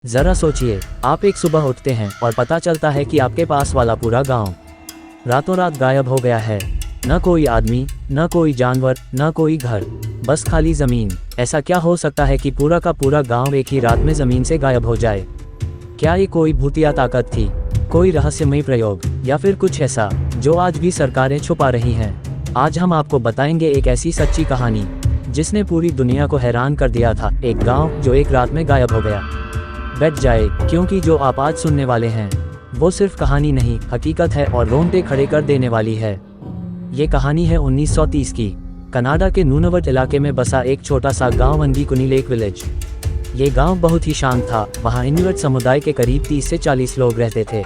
जरा सोचिए, आप एक सुबह उठते हैं और पता चलता है कि आपके पास वाला पूरा गांव रातों रात गायब हो गया है। न कोई आदमी, न कोई जानवर, न कोई घर, बस खाली जमीन। ऐसा क्या हो सकता है कि पूरा का पूरा गांव एक ही रात में जमीन से गायब हो जाए? क्या ये कोई भूतिया ताकत थी, कोई रहस्यमय प्रयोग, या फिर कुछ ऐसा जो आज भी सरकारें छुपा रही हैं? आज हम आपको बताएंगे एक ऐसी सच्ची कहानी जिसने पूरी दुनिया को हैरान कर दिया था। एक गांव जो एक रात में गायब हो गया। बैठ जाए, क्योंकि जो आप आज सुनने वाले हैं वो सिर्फ कहानी नहीं, हकीकत है और रोंगटे खड़े कर देने वाली है। ये कहानी है 1930 की, कनाडा के नूनवर्ट इलाके में बसा एक छोटा सा गांव अंगीकुनी लेक विलेज। ये गांव बहुत ही शांत था। वहाँ इन्यूट समुदाय के करीब 30 से 40 लोग रहते थे।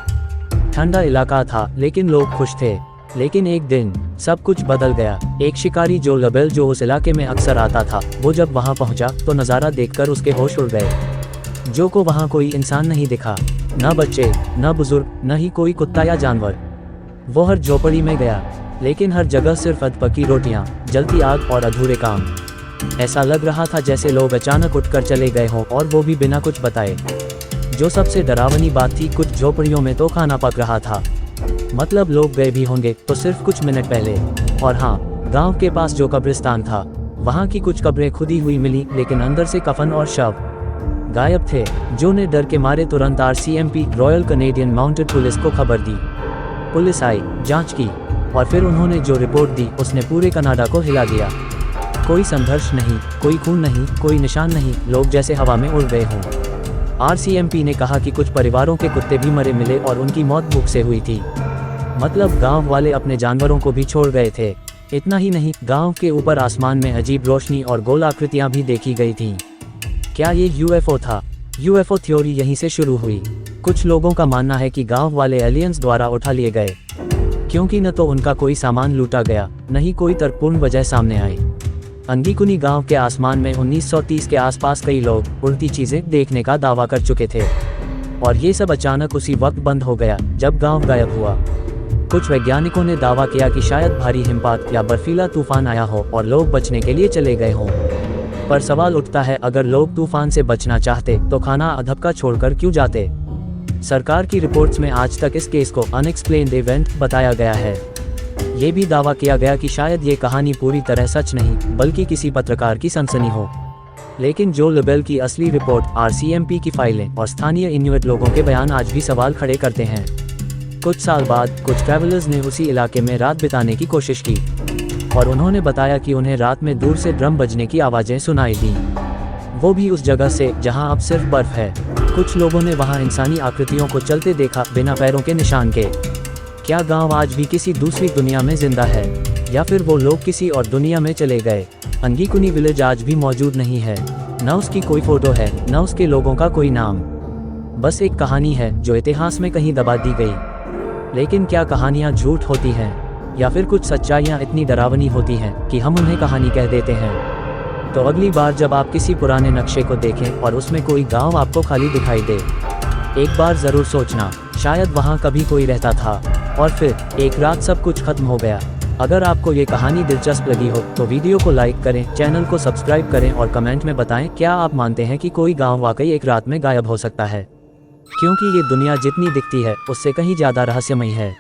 ठंडा इलाका था लेकिन लोग खुश थे। लेकिन एक दिन सब कुछ बदल गया। एक शिकारी जो लबेल, जो उस इलाके में अक्सर आता था, वो जब वहाँ पहुँचा तो नज़ारा देखकर उसके होश उड़ गए। जो को वहाँ कोई इंसान नहीं दिखा, न बच्चे, न बुजुर्ग, न ही कोई कुत्ता या जानवर। वो हर झोपड़ी में गया, लेकिन हर जगह सिर्फ अधपकी रोटियां, जलती आग और अधूरे काम। ऐसा लग रहा था जैसे लोग अचानक उठकर चले गए हों, और वो भी बिना कुछ बताए। जो सबसे डरावनी बात थी, कुछ झोपड़ियों में तो खाना पक रहा था। मतलब लोग गए भी होंगे तो सिर्फ कुछ मिनट पहले। और हाँ, गांव के पास जो कब्रिस्तान था, वहाँ की कुछ कब्रें खुदी हुई मिली, लेकिन अंदर से कफन और शव गायब थे। जो ने डर के मारे तुरंत RCMP, royal Canadian mounted police को खबर दी। पुलिस आई, जांच की, और फिर उन्होंने जो रिपोर्ट दी उसने पूरे कनाडा को हिला दिया। कोई संघर्ष नहीं, कोई खून नहीं, कोई निशान नहीं, लोग जैसे हवा में उड़ गए हों। RCMP ने कहा कि कुछ परिवारों के कुत्ते भी मरे मिले और उनकी मौत भूख से हुई थी। मतलब गांव वाले अपने जानवरों को भी छोड़ गए थे। इतना ही नहीं, गांव के ऊपर आसमान में अजीब रोशनी और गोल आकृतियां भी देखी गई थीं। क्या ये UFO था? UFO थ्योरी यहीं से शुरू हुई। कुछ लोगों का मानना है कि गांव वाले एलियंस द्वारा उठा लिए गए, क्योंकि न तो उनका कोई सामान लूटा गया, न ही कोई तर्कपूर्ण वजह सामने आई। अंगीकुनी गांव के आसमान में 1930 के आसपास कई लोग उड़ती चीजें देखने का दावा कर चुके थे, और ये सब अचानक उसी वक्त बंद हो गया जब गांव गायब हुआ। कुछ वैज्ञानिकों ने दावा किया कि शायद भारी हिमपात या बर्फीला तूफान आया हो और लोग बचने के लिए चले गए हों। पर सवाल उठता है, अगर लोग तूफान से बचना चाहते तो खाना अधपका छोड़कर क्यों जाते? सरकार की रिपोर्ट्स में आज तक इस केस को अनएक्सप्लेन्ड इवेंट बताया गया है। ये भी दावा किया गया कि शायद ये कहानी पूरी तरह सच नहीं, बल्कि किसी पत्रकार की सनसनी हो। लेकिन जो लबेल की असली रिपोर्ट, RCMP की फाइलें और स्थानीय इन्यूट लोगों के बयान आज भी सवाल खड़े करते हैं। कुछ साल बाद कुछ ट्रैवलर्स ने उसी इलाके में रात बिताने की कोशिश की, और उन्होंने बताया कि उन्हें रात में दूर से ड्रम बजने की आवाज़ें सुनाई दी, वो भी उस जगह से जहां अब सिर्फ बर्फ है। कुछ लोगों ने वहां इंसानी आकृतियों को चलते देखा, बिना पैरों के निशान के। क्या गांव आज भी किसी दूसरी दुनिया में जिंदा है, या फिर वो लोग किसी और दुनिया में चले गए? अंगीकुनी विलेज आज भी मौजूद नहीं है, न उसकी कोई फोटो है, न उसके लोगों का कोई नाम। बस एक कहानी है जो इतिहास में कहीं दबा दी गई। लेकिन क्या कहानियाँ झूठ होती हैं, या फिर कुछ सच्चाइयाँ इतनी डरावनी होती हैं कि हम उन्हें कहानी कह देते हैं? तो अगली बार जब आप किसी पुराने नक्शे को देखें और उसमें कोई गांव आपको खाली दिखाई दे, एक बार ज़रूर सोचना, शायद वहां कभी कोई रहता था और फिर एक रात सब कुछ खत्म हो गया। अगर आपको ये कहानी दिलचस्प लगी हो तो वीडियो को लाइक करें, चैनल को सब्सक्राइब करें और कमेंट में बताएं, क्या आप मानते हैं कि कोई गाँव वाकई एक रात में गायब हो सकता है? क्योंकि ये दुनिया जितनी दिखती है उससे कहीं ज़्यादा रहस्यमयी है।